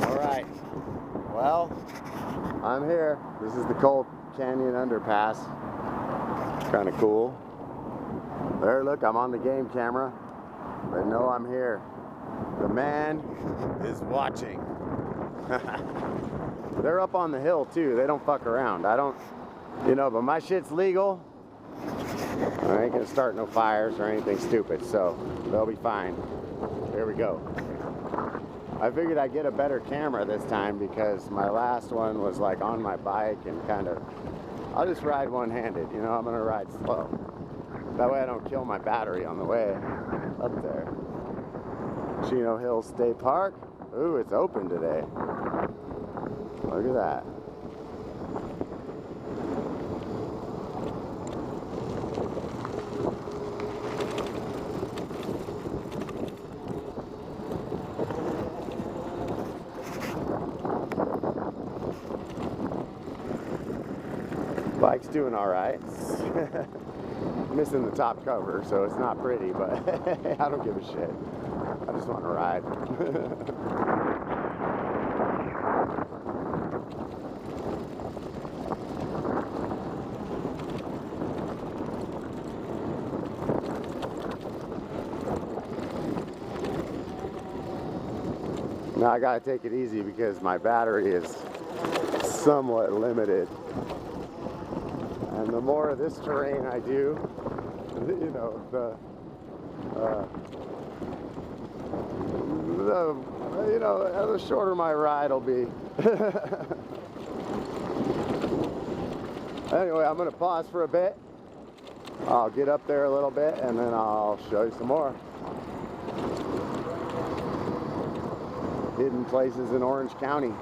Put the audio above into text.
Alright, well, I'm here. This is the Cold Canyon Underpass. Kind of cool. There, look, I'm on the game camera. They know I'm here. The man is watching. They're up on the hill too. They don't fuck around. I don't, but my shit's legal. I ain't gonna start no fires or anything stupid, so they'll be fine. Here we go. I figured I'd get a better camera this time because my last one was like on my bike and kind of, I'll just ride one-handed, I'm gonna ride slow. That way I don't kill my battery on the way up there. Chino Hills State Park. Ooh, it's open today. Look at that. Bike's doing all right. Missing the top cover, so it's not pretty, but I don't give a shit. I just want to ride. Now I gotta take it easy because my battery is somewhat limited. And the more of this terrain I do, the shorter my ride will be. Anyway, I'm gonna pause for a bit. I'll get up there a little bit and then I'll show you some more. Hidden places in Orange County.